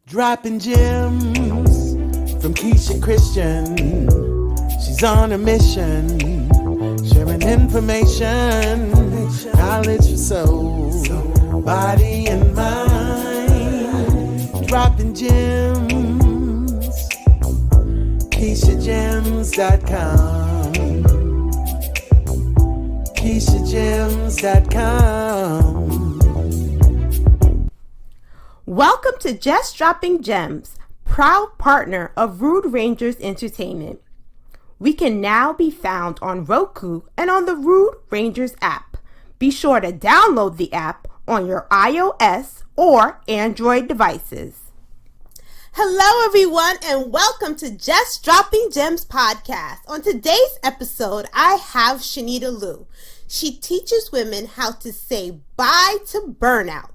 Dropping gems from Keisha Christian. She's on a mission, sharing information, knowledge for soul, body and mind. Dropping gems, KeishaGems.com. KeishaGems.com. Welcome to Just Dropping Gemz, proud partner of Rude Rangers Entertainment. We can now be found on Roku and on the Rude Rangers app. Be sure to download the app on your iOS or Android devices. Hello everyone and welcome to Just Dropping Gemz podcast. On today's episode, I have Shanita Liu. She teaches women how to say bye to burnout.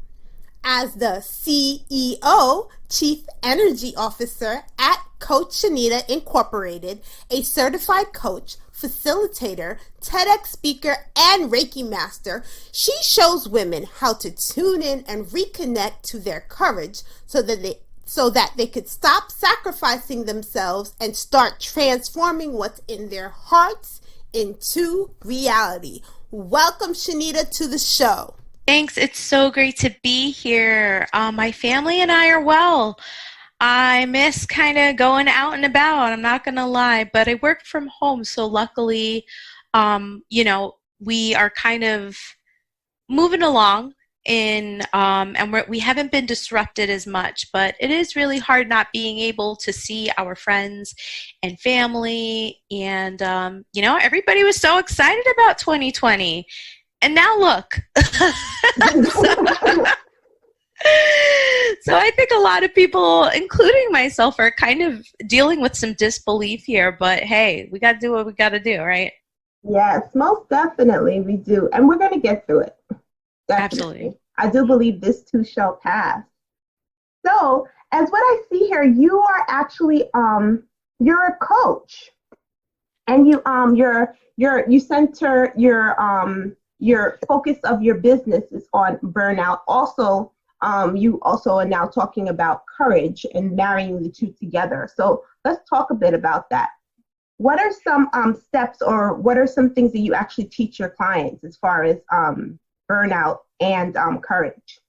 As the CEO, Chief Energy Officer at Coach Shanita Incorporated, a certified coach, facilitator, TEDx speaker, and Reiki master, she shows women how to tune in and reconnect to their courage so that they could stop sacrificing themselves and start transforming what's in their hearts into reality. Welcome, Shanita, to the show. Thanks. It's so great to be here. My family and I are well. I miss kind of going out and about, I'm not going to lie, but I work from home. So luckily, we are kind of moving along and we haven't been disrupted as much, but it is really hard not being able to see our friends and family. And, everybody was so excited about 2020. And now look. So I think a lot of people, including myself, are kind of dealing with some disbelief here. But hey, we got to do what we got to do, right? Yes, most definitely we do. And we're going to get through it. Definitely. Absolutely. I do believe this too shall pass. So as what I see here, you are actually, you're a coach. And you center your focus of your business is on burnout. Also, you also are now talking about courage and marrying the two together. So let's talk a bit about that. What are some steps or what are some things that you actually teach your clients as far as burnout and courage?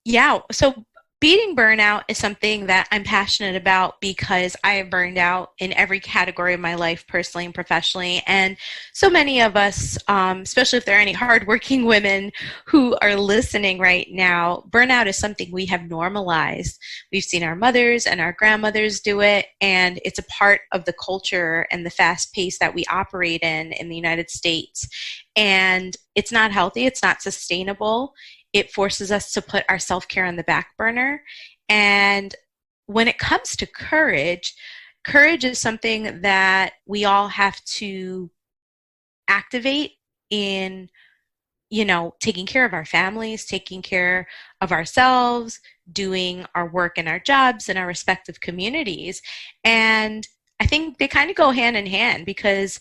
Yeah. So beating burnout is something that I'm passionate about because I have burned out in every category of my life, personally and professionally. And so many of us, especially if there are any hardworking women who are listening right now, burnout is something we have normalized. We've seen our mothers and our grandmothers do it, and it's a part of the culture and the fast pace that we operate in the United States. And it's not healthy. It's not sustainable. It forces us to put our self-care on the back burner. And when it comes to courage, courage is something that we all have to activate in, taking care of our families, taking care of ourselves, doing our work and our jobs in our respective communities. And I think they kind of go hand in hand, because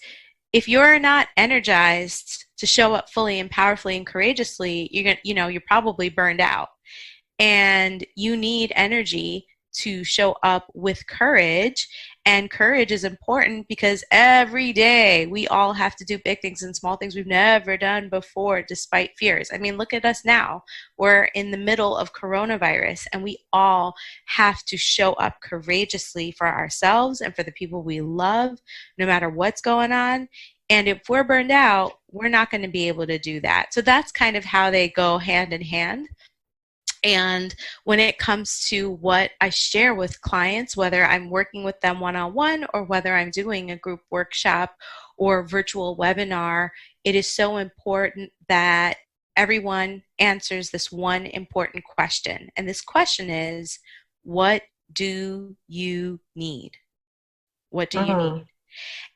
if you're not energized to show up fully and powerfully and courageously, you're probably burned out. And you need energy to show up with courage. And courage is important because every day we all have to do big things and small things we've never done before, despite fears. I mean, look at us now. We're in the middle of coronavirus, and we all have to show up courageously for ourselves and for the people we love, no matter what's going on. And if we're burned out, we're not going to be able to do that. So that's kind of how they go hand in hand. And when it comes to what I share with clients, whether I'm working with them one-on-one or whether I'm doing a group workshop or virtual webinar, it is so important that everyone answers this one important question. And this question is, what do you need? What do you need?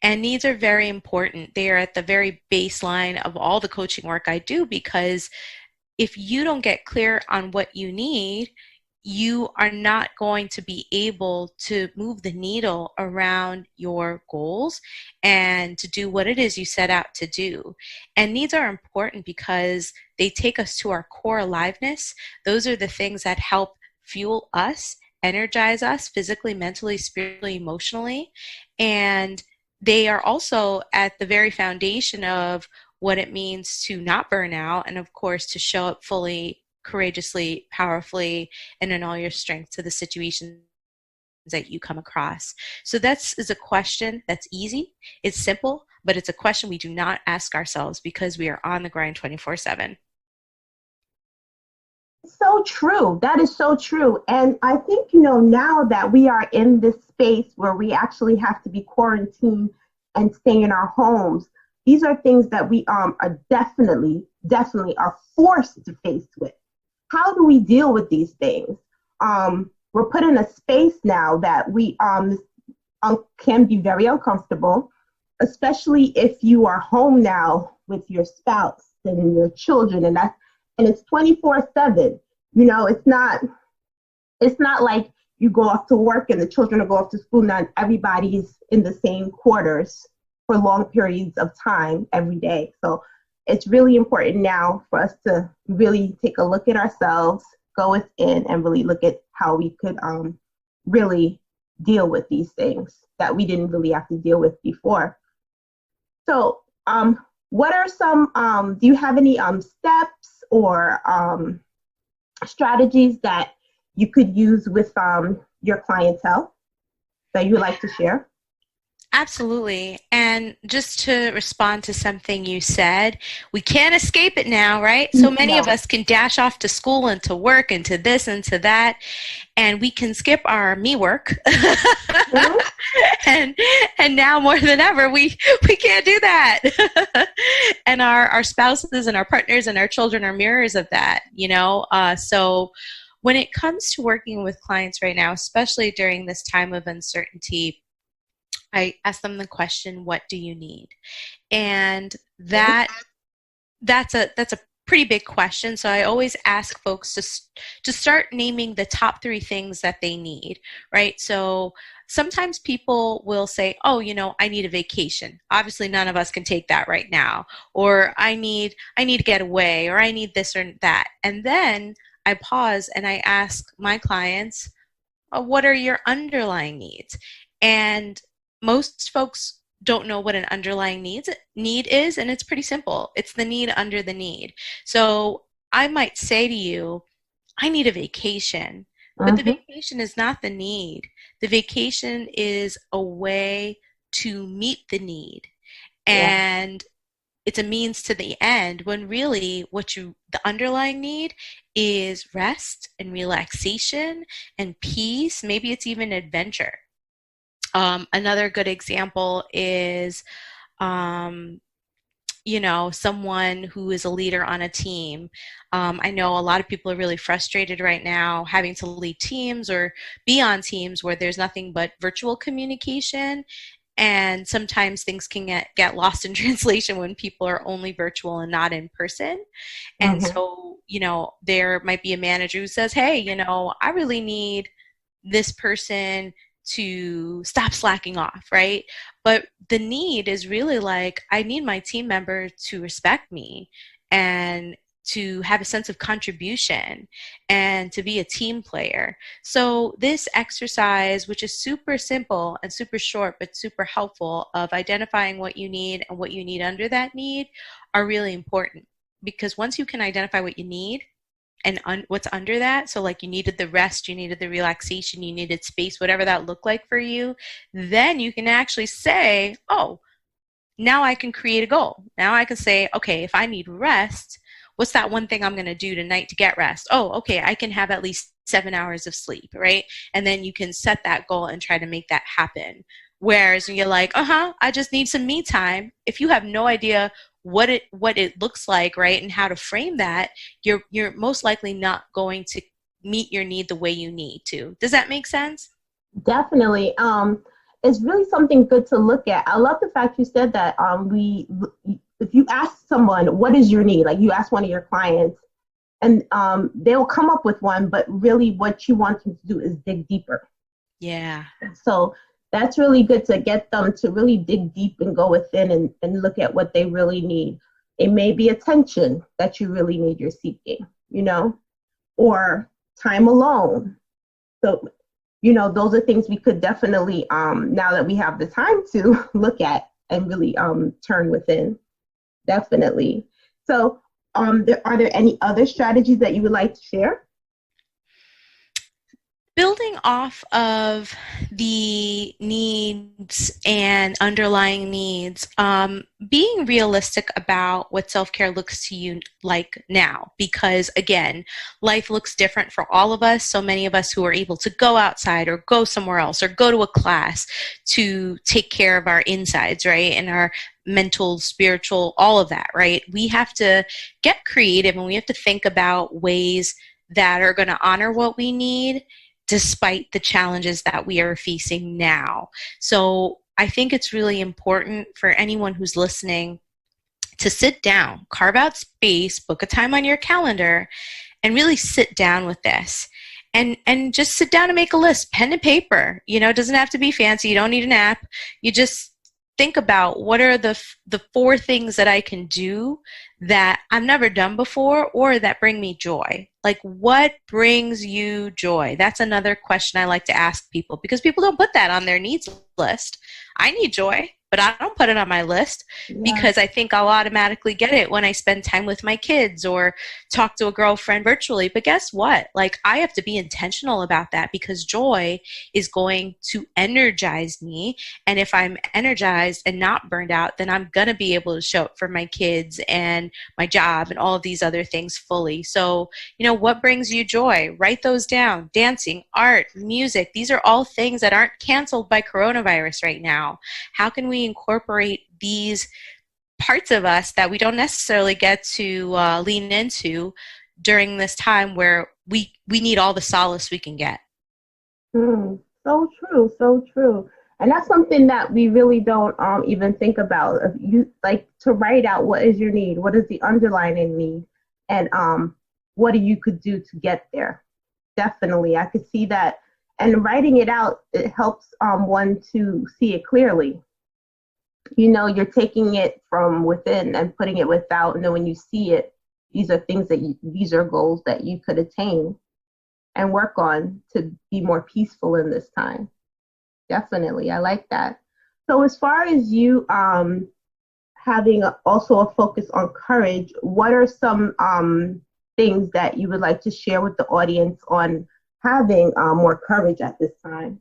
And needs are very important. They are at the very baseline of all the coaching work I do, because if you don't get clear on what you need, you are not going to be able to move the needle around your goals and to do what it is you set out to do. And needs are important because they take us to our core aliveness. Those are the things that help fuel us, energize us physically, mentally, spiritually, emotionally. And they are also at the very foundation of what it means to not burn out, and of course to show up fully, courageously, powerfully, and in all your strength to the situations that you come across. So that's is a question that's easy, it's simple, but it's a question we do not ask ourselves because we are on the grind 24/7. So true. That is so true. And I think, now that we are in this space where we actually have to be quarantined and stay in our homes, these are things that we are definitely are forced to face with. How do we deal with these things? We're put in a space now that we can be very uncomfortable, especially if you are home now with your spouse and your children, and it's 24/7. It's not like you go off to work and the children will go off to school. Not everybody is in the same quarters for long periods of time every day. So it's really important now for us to really take a look at ourselves, go within, and really look at how we could really deal with these things that we didn't really have to deal with before. So what are some, do you have any steps or strategies that you could use with your clientele that you would like to share? Absolutely. And just to respond to something you said, we can't escape it now, right? So many of us can dash off to school and to work and to this and to that, and we can skip our me work. and now more than ever, we can't do that. And our spouses and our partners and our children are mirrors of that, So when it comes to working with clients right now, especially during this time of uncertainty, I ask them the question, what do you need? And that's a pretty big question. So I always ask folks to start naming the top 3 things that they need, right? So sometimes people will say, oh, I need a vacation. Obviously, none of us can take that right now. Or I need to get away, or I need this or that. And then I pause and I ask my clients, what are your underlying needs? And most folks don't know what an underlying need is, and it's pretty simple. It's the need under the need. So I might say to you, I need a vacation, but the vacation is not the need. The vacation is a way to meet the need. And it's a means to the end, when really the underlying need is rest and relaxation and peace. Maybe it's even adventure. Another good example is, someone who is a leader on a team. I know a lot of people are really frustrated right now having to lead teams or be on teams where there's nothing but virtual communication. And sometimes things can get lost in translation when people are only virtual and not in person. And so, there might be a manager who says, hey, I really need this person to stop slacking off, right? But the need is really like, I need my team member to respect me and to have a sense of contribution and to be a team player. So this exercise, which is super simple and super short, but super helpful, of identifying what you need and what you need under that need, are really important. Because once you can identify what you need, and what's under that, so like you needed the rest, you needed the relaxation, you needed space, whatever that looked like for you, then you can actually say, oh, now I can create a goal. Now I can say, okay, if I need rest, what's that one thing I'm going to do tonight to get rest? Oh, okay, I can have at least 7 hours of sleep, right? And then you can set that goal and try to make that happen. Whereas when you're like, I just need some me time, if you have no idea what it looks like, right, and how to frame that, you're most likely not going to meet your need the way you need to. Does that make sense? Definitely. It's really something good to look at. I love the fact you said that if you ask someone, what is your need? Like you ask one of your clients, and they'll come up with one, but really what you want them to do is dig deeper. Yeah. So that's really good to get them to really dig deep and go within and look at what they really need. It may be attention that you really need, you're seeking, or time alone. So, those are things we could definitely, now that we have the time to look at and really turn within, definitely. So are there any other strategies that you would like to share? Building off of the needs and underlying needs, being realistic about what self-care looks to you like now, because again, life looks different for all of us. So many of us who are able to go outside or go somewhere else or go to a class to take care of our insides, right? And our mental, spiritual, all of that, right? We have to get creative and we have to think about ways that are going to honor what we need despite the challenges that we are facing now. So I think it's really important for anyone who's listening to sit down, carve out space, book a time on your calendar, and really sit down with this. And just sit down and make a list, pen and paper. It doesn't have to be fancy. You don't need an app. You just think about what are the 4 things that I can do that I've never done before or that bring me joy. Like, what brings you joy? That's another question I like to ask people, because people don't put that on their needs list. I need joy, but I don't put it on my list because I think I'll automatically get it when I spend time with my kids or talk to a girlfriend virtually. But guess what? Like, I have to be intentional about that, because joy is going to energize me. And if I'm energized and not burned out, then I'm going to be able to show up for my kids and my job and all of these other things fully. So, what brings you joy? Write those down. Dancing, art, music. These are all things that aren't canceled by coronavirus right now. How can we incorporate these parts of us that we don't necessarily get to lean into during this time where we need all the solace we can get? So true, so true. And that's something that we really don't even think about. If you like to write out what is your need, what is the underlying need, and what you could do to get there. Definitely, I could see that. And writing it out, it helps one to see it clearly. You're taking it from within and putting it without. And then when you see it, these are things these are goals that you could attain and work on to be more peaceful in this time. Definitely, I like that. So as far as you having also a focus on courage, what are some things that you would like to share with the audience on having more courage at this time?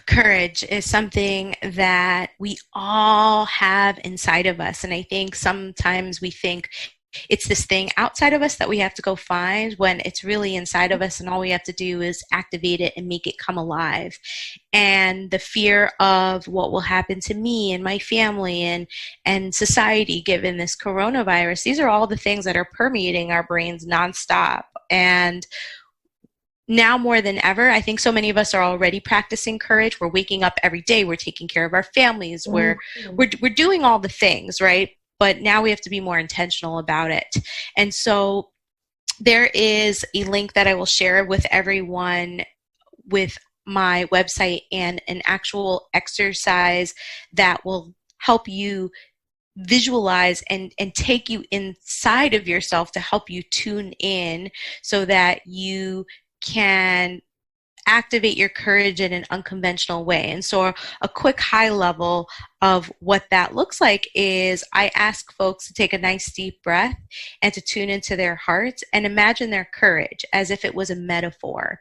Courage is something that we all have inside of us. And I think sometimes we think it's this thing outside of us that we have to go find, when it's really inside of us, and all we have to do is activate it and make it come alive. And the fear of what will happen to me and my family and society given this coronavirus, these are all the things that are permeating our brains nonstop. And now more than ever, I think so many of us are already practicing courage. We're waking up every day. We're taking care of our families. Mm-hmm. We're doing all the things, right? But now we have to be more intentional about it. And so there is a link that I will share with everyone with my website and an actual exercise that will help you visualize and take you inside of yourself to help you tune in so that you can activate your courage in an unconventional way. And so a quick high level of what that looks like is I ask folks to take a nice deep breath and to tune into their hearts and imagine their courage as if it was a metaphor,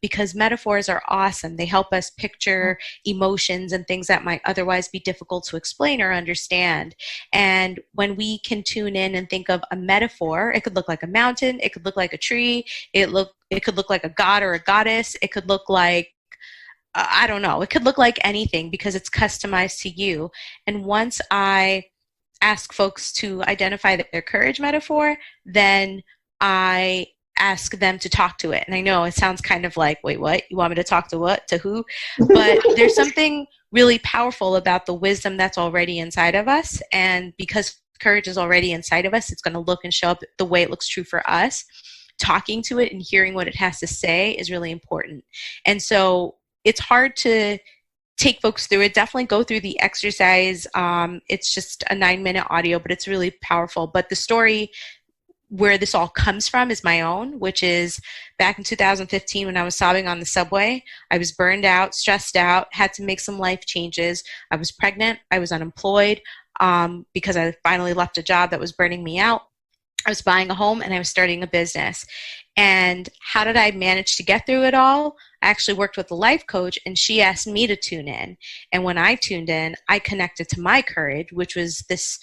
because metaphors are awesome. They help us picture emotions and things that might otherwise be difficult to explain or understand. And when we can tune in and think of a metaphor, it could look like a mountain, it could look like a tree, it could look like a god or a goddess, it could look like I don't know. It could look like anything because it's customized to you. And once I ask folks to identify their courage metaphor, then I ask them to talk to it. And I know it sounds kind of like, wait, what? You want me to talk to what? To who? But there's something really powerful about the wisdom that's already inside of us. And because courage is already inside of us, it's going to look and show up the way it looks true for us. Talking to it and hearing what it has to say is really important. And so it's hard to take folks through it. Definitely go through the exercise. It's just a 9-minute audio, but it's really powerful. But the story where this all comes from is my own, which is back in 2015 when I was sobbing on the subway. I was burned out, stressed out, had to make some life changes. I was pregnant. I was unemployed because I finally left a job that was burning me out. I was buying a home and I was starting a business. And how did I manage to get through it all? I actually worked with a life coach and she asked me to tune in. And when I tuned in, I connected to my courage, which was this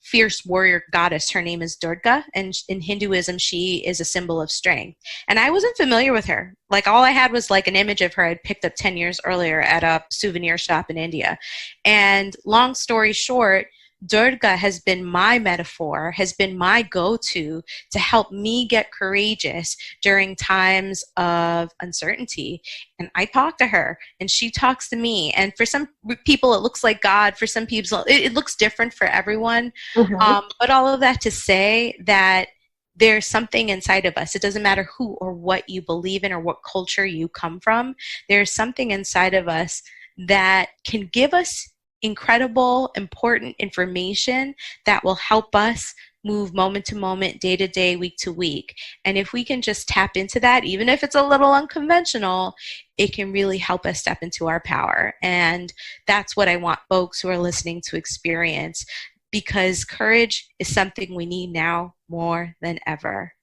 fierce warrior goddess. Her name is Durga. And in Hinduism, she is a symbol of strength. And I wasn't familiar with her. Like all I had was like an image of her I'd picked up 10 years earlier at a souvenir shop in India. And long story short, Durga has been my metaphor, has been my go-to to help me get courageous during times of uncertainty. And I talk to her and she talks to me. And for some people, it looks like God. For some people, it looks different for everyone. But all of that to say that there's something inside of us. It doesn't matter who or what you believe in or what culture you come from. There's something inside of us that can give us incredible, important information that will help us move moment to moment, day to day, week to week. And if we can just tap into that, even if it's a little unconventional, it can really help us step into our power. And that's what I want folks who are listening to experience, because courage is something we need now more than ever.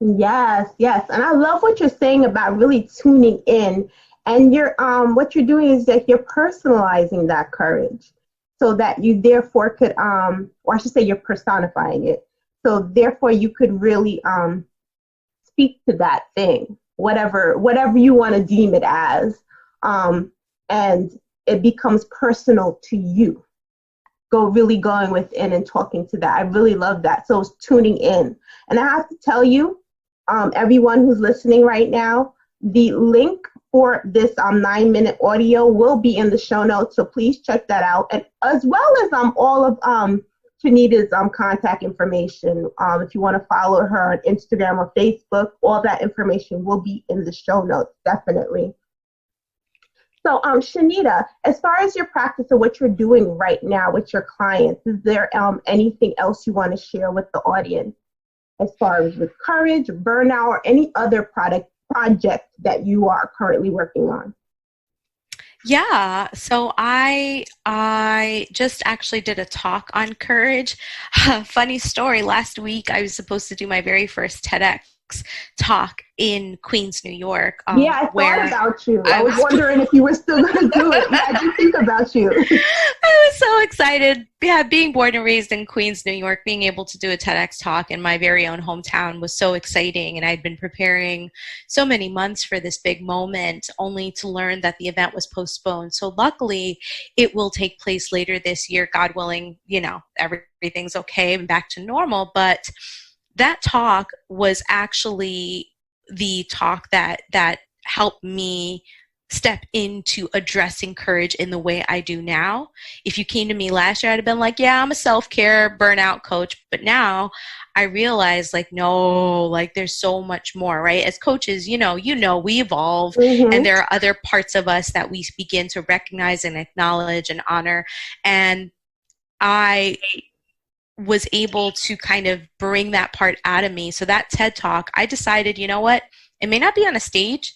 Yes, yes. And I love what you're saying about really tuning in. And you're what you're doing is that you're personalizing that courage so that you therefore could, or I should say you're personifying it. So therefore you could really speak to that thing, whatever you want to deem it as. And it becomes personal to you. Going within and talking to that. I really love that. So it's tuning in. And I have to tell you, everyone who's listening right now, the link for this 9-minute audio will be in the show notes, so please check that out, and as well as all of Shanita's contact information. If you want to follow her on Instagram or Facebook, all that information will be in the show notes, definitely. So, Shanita, as far as your practice and what you're doing right now with your clients, is there anything else you want to share with the audience as far as with courage, burnout, or any other project that you are currently working on? Yeah, so I just actually did a talk on courage. Funny story, last week I was supposed to do my very first TEDx talk in Queens, New York. Yeah, I thought about you. I was wondering if you were still going to do it. Yeah, I did think about you. I was so excited. Yeah, being born and raised in Queens, New York, being able to do a TEDx talk in my very own hometown was so exciting. And I'd been preparing so many months for this big moment, only to learn that the event was postponed. So luckily, it will take place later this year, God willing. You know, everything's okay and back to normal. But that talk was actually the talk that helped me step into addressing courage in the way I do now. If you came to me last year, I'd have been like, yeah, I'm a self-care burnout coach. But now I realize, like, no, like there's so much more, right? As coaches, you know, we evolve, and there are other parts of us that we begin to recognize and acknowledge and honor. And I was able to kind of bring that part out of me. So that TED Talk, I decided, you know what, it may not be on a stage,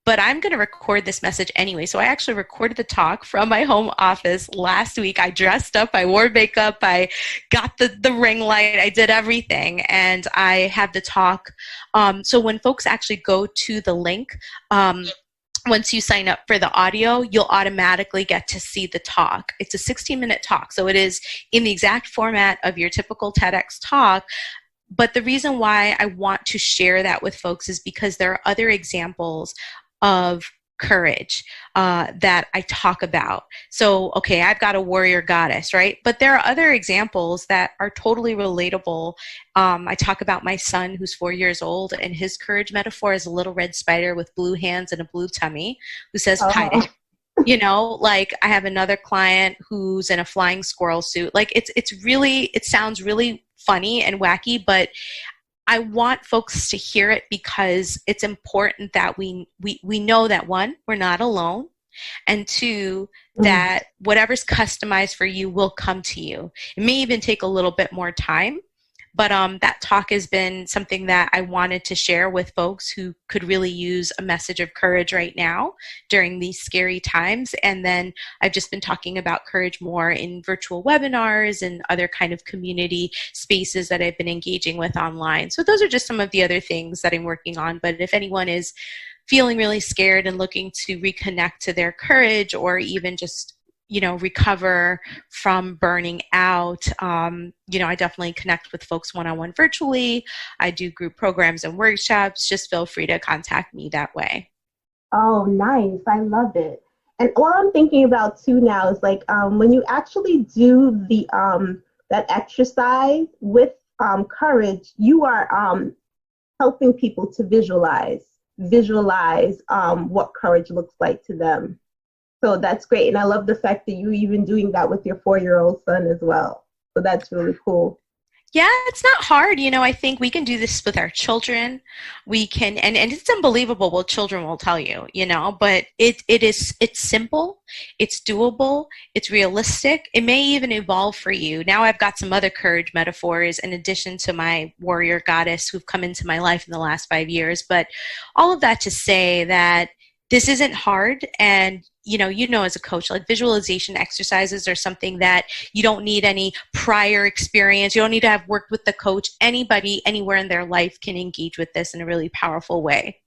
but I'm going to record this message anyway. So I actually recorded the talk from my home office last week. I dressed up, I wore makeup, I got the ring light, I did everything, and I have the talk. So when folks actually go to the link, once you sign up for the audio, you'll automatically get to see the talk. It's a 16-minute talk, so it is in the exact format of your typical TEDx talk. But the reason why I want to share that with folks is because there are other examples of courage that I talk about. So, okay, I've got a warrior goddess, right? But there are other examples that are totally relatable. I talk about my son who's 4 years old, and his courage metaphor is a little red spider with blue hands and a blue tummy who says, "Pirate." You know, like I have another client who's in a flying squirrel suit. Like it sounds really funny and wacky, but I want folks to hear it because it's important that we know that, one, we're not alone, and two, that whatever's customized for you will come to you. It may even take a little bit more time, But that talk has been something that I wanted to share with folks who could really use a message of courage right now during these scary times. And then I've just been talking about courage more in virtual webinars and other kind of community spaces that I've been engaging with online. So those are just some of the other things that I'm working on. But if anyone is feeling really scared and looking to reconnect to their courage, or even just recover from burning out, I definitely connect with folks one-on-one virtually. I do group programs and workshops. Just feel free to contact me that way. Oh, nice. I love it. And all I'm thinking about too now is like when you actually do the that exercise with courage, you are helping people to visualize what courage looks like to them. So that's great. And I love the fact that you're even doing that with your 4-year-old son as well. So that's really cool. Yeah, it's not hard. I think we can do this with our children. We can, and it's unbelievable what children will tell you, but it's simple, it's doable, it's realistic. It may even evolve for you. Now I've got some other courage metaphors in addition to my warrior goddess who've come into my life in the last 5 years. But all of that to say that this isn't hard. And as a coach, like visualization exercises are something that you don't need any prior experience. You don't need to have worked with the coach. Anybody, anywhere in their life can engage with this in a really powerful way.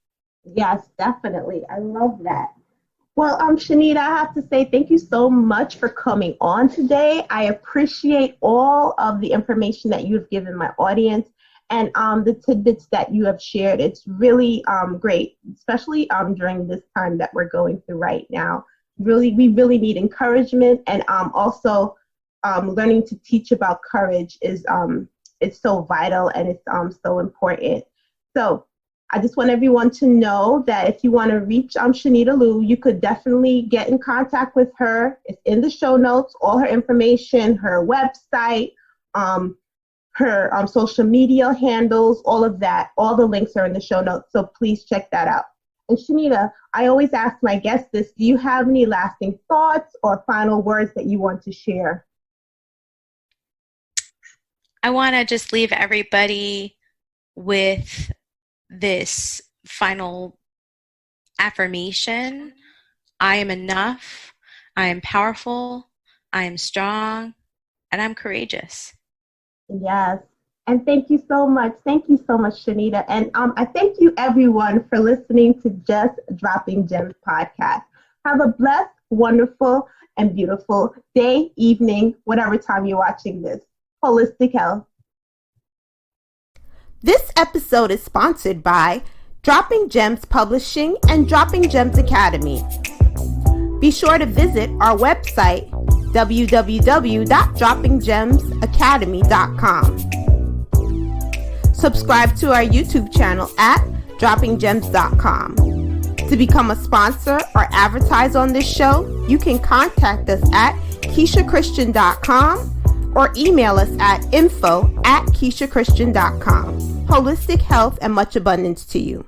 Yes, definitely. I love that. Well, Shanita, I have to say thank you so much for coming on today. I appreciate all of the information that you've given my audience and the tidbits that you have shared. It's really great, especially during this time that we're going through right now. We really need encouragement, and also learning to teach about courage is it's so vital, and it's so important. So I just want everyone to know that if you want to reach Shanita Liu, you could definitely get in contact with her. It's in the show notes, all her information, her website, her social media handles, all of that. All the links are in the show notes, so please check that out. And Shanita, I always ask my guests this: do you have any lasting thoughts or final words that you want to share? I want to just leave everybody with this final affirmation. I am enough. I am powerful. I am strong. And I'm courageous. Yes. And thank you so much. Thank you so much, Shanita. And I thank you, everyone, for listening to Just Dropping Gemz podcast. Have a blessed, wonderful, and beautiful day, evening, whatever time you're watching this. Holistic health. This episode is sponsored by Dropping Gemz Publishing and Dropping Gemz Academy. Be sure to visit our website, www.droppinggemzacademy.com. Subscribe to our YouTube channel at droppinggemz.com. To become a sponsor or advertise on this show, you can contact us at KeishaChristian.com or email us at info@KeishaChristian.com. Holistic health and much abundance to you.